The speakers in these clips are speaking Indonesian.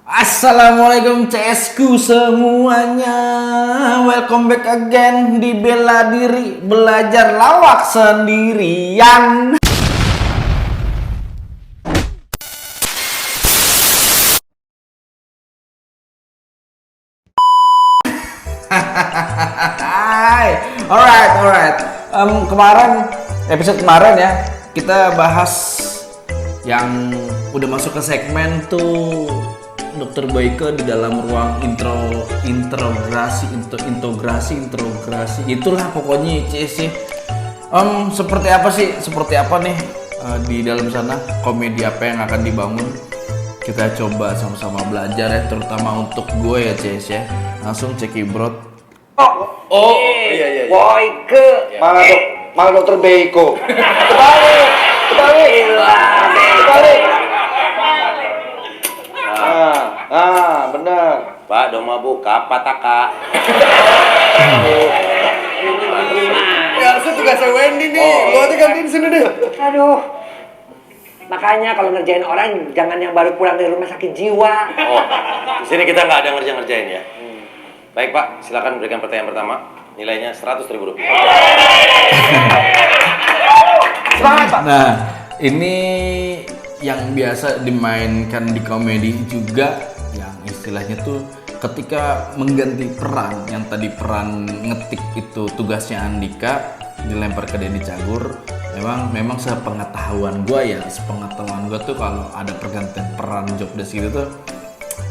Assalamualaikum CS-ku semuanya. Welcome back again di Bela Diri Belajar Lawak Sendirian. Alright. Episode kemarin ya, kita bahas yang udah masuk ke segmen tuh Dokter Boyke di dalam ruang integrasi, itulah pokoknya CS sih. Seperti apa nih di dalam sana, komedi apa yang akan dibangun? Kita coba sama-sama belajar ya, terutama untuk gue ya CS ya. Langsung cek ibrot. Iya. Boyke. Mana dokter Beiko? Kebalik. Benar. Pak, dong mabuk apa taka? Ya, saya tugasnya Wendy nih. Lo aja gantiin sini deh. Aduh, makanya kalau ngerjain orang jangan yang baru pulang dari rumah sakit jiwa. Oh, di sini kita nggak ada ngerjain ya. Baik Pak, silakan berikan pertanyaan pertama. Nilainya Rp100.000. Semangat Pak. Nah, ini yang biasa dimainkan di komedi juga, yang istilahnya tuh ketika mengganti peran. Yang tadi peran ngetik itu tugasnya Andika, dilempar ke Denny Cagur. Memang sepengetahuan gue tuh kalau ada pergantian peran job desk itu tuh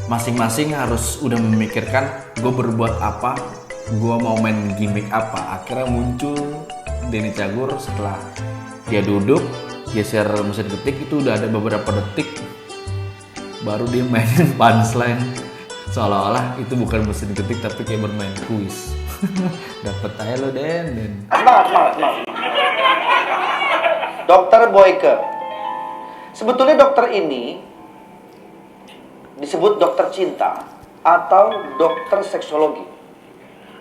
masing-masing harus udah memikirkan gue berbuat apa, gue mau main gimmick apa. Akhirnya muncul Denny Cagur setelah dia duduk geser mesin ketik, itu udah ada beberapa detik baru dia mainin punchline seolah-olah itu bukan mesin ketik tapi kayak bermain kuis. Dapet aja lo Den. Semangat. Dokter Boyke. Sebetulnya dokter ini disebut dokter cinta atau dokter seksologi.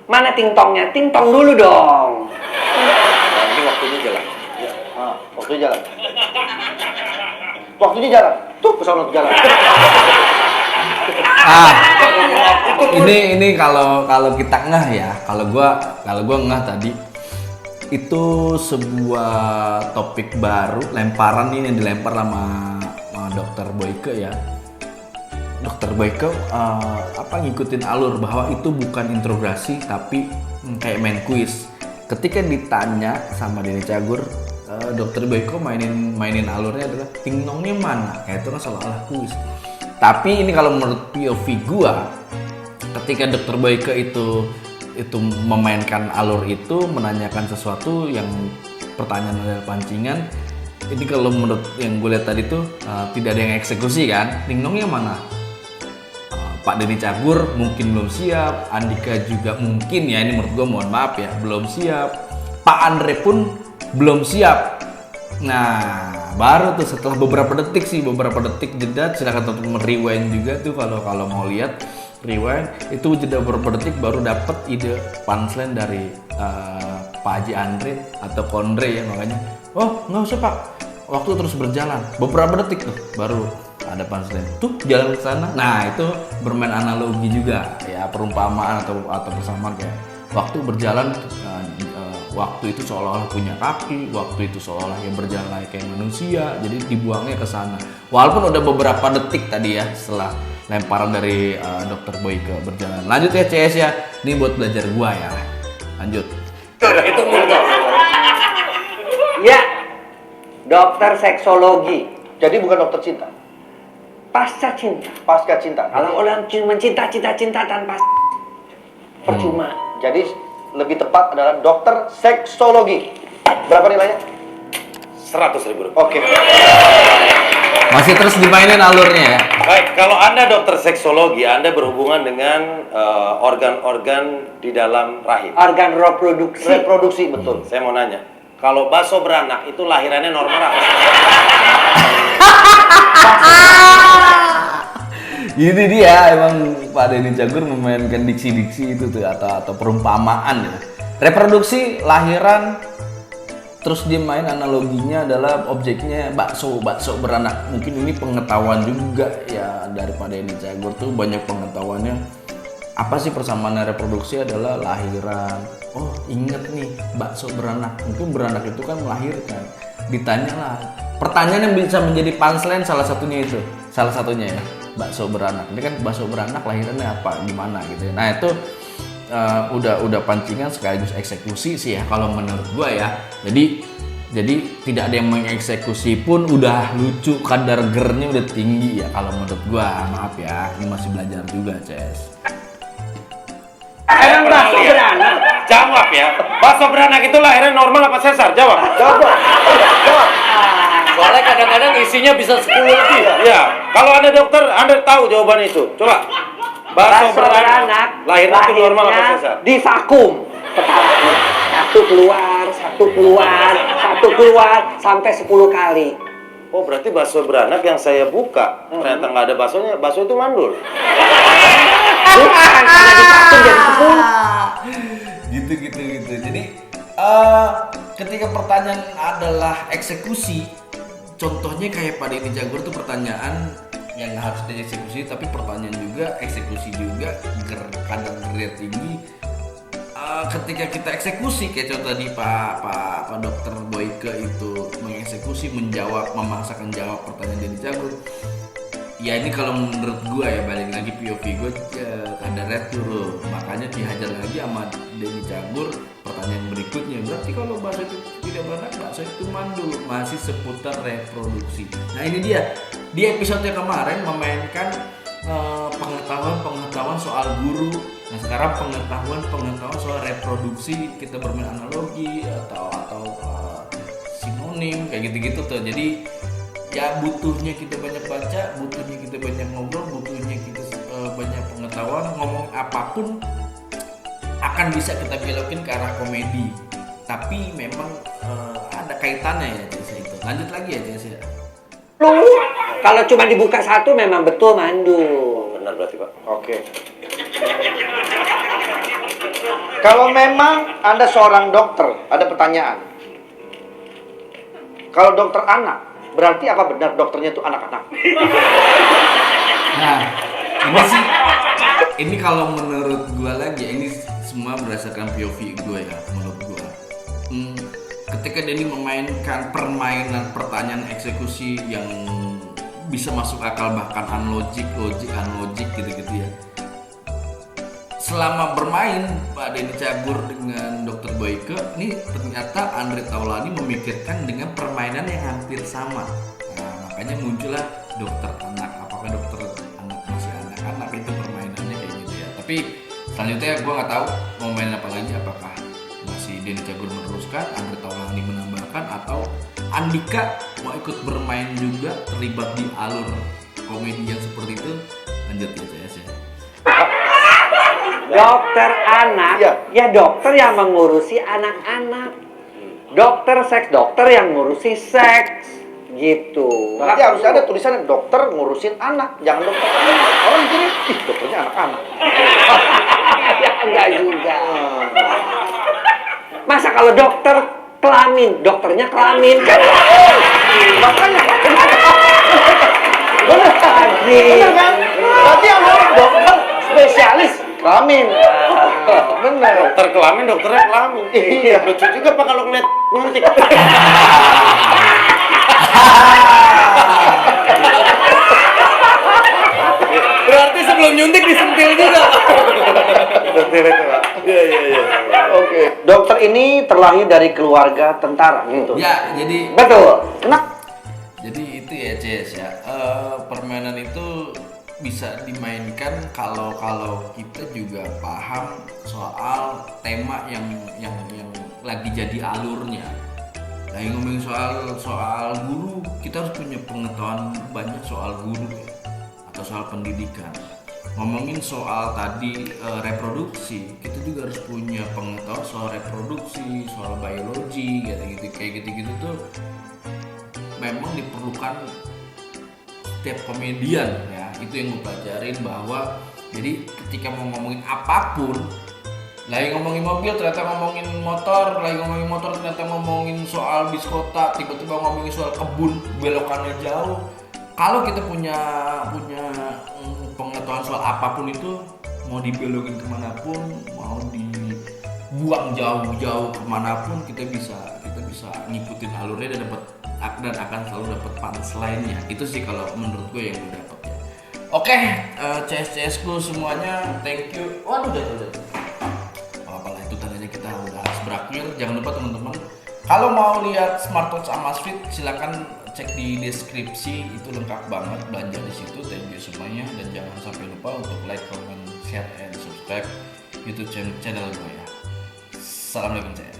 Mana tingtongnya? Tingtong dulu dong. Ini waktunya jalan. Waktunya jalan. Tuh pesawat jalan. Ini kalau kita ngeh ya, kalau gua ngeh tadi itu sebuah topik baru, lemparan ini yang dilempar sama Dokter Boyke ya. Dokter Boyke ngikutin alur bahwa itu bukan interogasi tapi kayak main kuis. Ketika ditanya sama Denny Cagur, Dokter Boyke mainin alurnya adalah tingnongnya mana? Kayak itu kan seolah-olah kuis. Tapi ini kalau menurut POV gua, ketika Dokter Boyke itu memainkan alur itu, menanyakan sesuatu yang pertanyaan adalah pancingan. Ini kalau menurut yang gue lihat tadi tuh tidak ada yang eksekusi kan? Tingnongnya mana? Pak Denny Cagur mungkin belum siap, Andika juga mungkin ya, ini menurut gue mohon maaf ya, belum siap. Pak Andre pun belum siap. Nah, baru tuh setelah beberapa detik jeda, silakan teman-teman rewind juga tuh kalau mau lihat rewind, itu jeda beberapa detik baru dapat ide punchline dari Pak Haji Andre atau Kondre ya, makanya nggak usah Pak, waktu terus berjalan beberapa detik tuh baru ada punchline tuh jalan ke sana. Nah, itu bermain analogi juga ya, perumpamaan atau persamaan kayak waktu berjalan, waktu itu seolah-olah punya kaki, waktu itu seolah-olah yang berjalan kayak manusia, jadi dibuangnya ke sana. Walaupun udah beberapa detik tadi ya setelah lemparan dari Dokter Boyke berjalan. Lanjut ya CS ya, ini buat belajar gua ya. Lanjut. Itu mudah. Ya, dokter seksologi. Jadi bukan dokter cinta. Pasca cinta. Pasca cinta. Kalau orang cuma cinta tanpa percuma. Jadi lebih tepat adalah dokter seksologi. Berapa nilainya? Rp100.000. Oke. Masih terus dimainin alurnya ya. Baik, kalau Anda dokter seksologi, Anda berhubungan dengan organ-organ di dalam rahim. Organ reproduksi. Reproduksi, betul. Saya mau nanya, kalau bakso beranak itu lahirannya normal apa? Ini dia emang Pak Denny Cagur memainkan diksi-diksi itu tuh atau perumpamaan ya. Reproduksi lahiran terus dia main analoginya adalah objeknya bakso beranak. Mungkin ini pengetahuan juga ya daripada ini Cagur tuh banyak pengetahuannya. Apa sih persamaan reproduksi adalah lahiran. Oh inget nih bakso beranak. Mungkin beranak itu kan melahirkan. Ditanyalah pertanyaan yang bisa menjadi punchline salah satunya ya bakso beranak. Ini kan bakso beranak lahirannya apa gimana gitu ya. Nah itu udah pancingan sekaligus eksekusi sih ya kalau menurut gua ya. Jadi tidak ada yang mengeksekusi pun udah lucu, kadar gernya udah tinggi ya kalau menurut gua. Maaf ya, ini masih belajar juga, Ces. Emang bakso beranak? Jawab ya. Bakso beranak itu lahirnya normal apa sesar? Jawab. Soalnya kadang-kadang isinya bisa 10 lebih. Ya, kalau Anda dokter, Anda tahu jawaban itu. Coba. Bakso beranak lahirnya itu normal apa sesar? Di vakum. Pertama, satu keluar sampai 10 kali. Oh, berarti bakso beranak yang saya buka ternyata nggak ada baksonya. Bakso itu mandul. Bukan, karena di vakum jadi 10. Gitu. Jadi ketika pertanyaan adalah eksekusi, contohnya kayak pada ini Jagur tuh pertanyaan yang harus dieksekusi, tapi pertanyaan juga eksekusi juga kadar gernya tinggi. Ketika kita eksekusi kayak contoh tadi Pak Dokter Boyke itu mengeksekusi, memaksakan jawab pertanyaan Denny Cagur. Ya ini kalau menurut gue ya balik lagi POV gue kadarnya turun, makanya dihajar lagi sama Denny Cagur pertanyaan berikutnya. Berarti kalau bakso itu tidak beranak, bakso itu mandul, masih seputar reproduksi. Nah ini dia di episode yang kemarin memainkan pengetahuan soal guru. Nah sekarang pengetahuan soal reproduksi, kita bermain analogi atau sinonim kayak gitu-gitu tuh. Jadi ya butuhnya kita banyak baca, butuhnya kita banyak ngobrol, butuhnya kita banyak pengetahuan. Ngomong apapun akan bisa kita belokin ke arah komedi, tapi memang ada kaitannya ya Ces itu. Lanjut lagi ya Ces ya. Kalau cuma dibuka satu memang betul mandul. Benar berarti Pak. Oke. Kalau memang Anda seorang dokter, ada pertanyaan. Kalau dokter anak, berarti apa benar dokternya itu anak-anak? Nah, ini kalau menurut gua lagi, ini semua berdasarkan POV gua ya, menurut gua. Ketika Denny memainkan permainan pertanyaan eksekusi yang bisa masuk akal bahkan unlogic gitu ya. Selama bermain Pak Denny Cagur dengan Dr. Boyke, ini ternyata Andre Taulani memikirkan dengan permainan yang hampir sama. Nah, makanya muncullah dokter anak. Apakah dokter anak masih anak-anak itu permainannya kayak gitu ya. Tapi selanjutnya gue nggak tahu mau main apa lagi. Apakah masih Denny Cagur meneruskan, Andre Taulani menambahkan, atau Andika mau ikut bermain juga terlibat di alur komedi yang seperti itu. Lanjut ya CS ya. Dokter anak, ya dokter yang mengurusi anak-anak. Dokter seks, dokter yang ngurusi seks, gitu. Berarti harus ada tulisannya dokter ngurusin anak, jangan dokter anak. Orang gini, dokternya anak-anak. Ya enggak juga. Masa kalau dokter kelamin, dokternya kelamin kan? Makanya, Bener kan? berarti yang harus dokter spesialis kelamin. Bener. Dokter kelamin, dokternya kelamin. Iya. Lucu juga Pak kalau ngeliat nyuntik. Berarti sebelum nyuntik disentil juga. Sentil itu Pak. Iya. Oke. Dokter ini terlahir dari keluarga tentara gitu. Ya, jadi Betul. Kenapa? Jadi itu ya CS ya, permainan itu bisa dimainkan kalau kita juga paham soal tema yang lagi jadi alurnya. Nah, ngomongin soal guru, kita harus punya pengetahuan banyak soal guru ya, atau soal pendidikan. Ngomongin soal tadi reproduksi, kita juga harus punya pengetahuan soal reproduksi, soal biologi, kayak gitu tuh memang diperlukan setiap komedian ya. Itu yang gue pelajarin, bahwa jadi ketika mau ngomongin apapun Lagi ngomongin mobil ternyata ngomongin motor, lagi ngomongin motor ternyata ngomongin soal bis kota, tiba-tiba ngomongin soal kebun, belokannya jauh. Kalau kita punya pengetahuan soal apapun itu, mau dibelokin kemanapun, mau dibuang jauh-jauh kemanapun, kita bisa ngikutin alurnya dan akan selalu dapat punchline-nya. Itu sih kalau menurut gue yang gue dapat ya. Oke, CS ku semuanya, thank you. Waduh, udah. Apalah itu tadinya kita udah harus berakhir. Jangan lupa teman-teman, kalau mau lihat Smart Talks Amazfit silakan cek di deskripsi, itu lengkap banget, belanja di situ. Thank you semuanya dan jangan sampai lupa untuk like, comment, share, and subscribe YouTube channel gue ya. Assalamualaikum.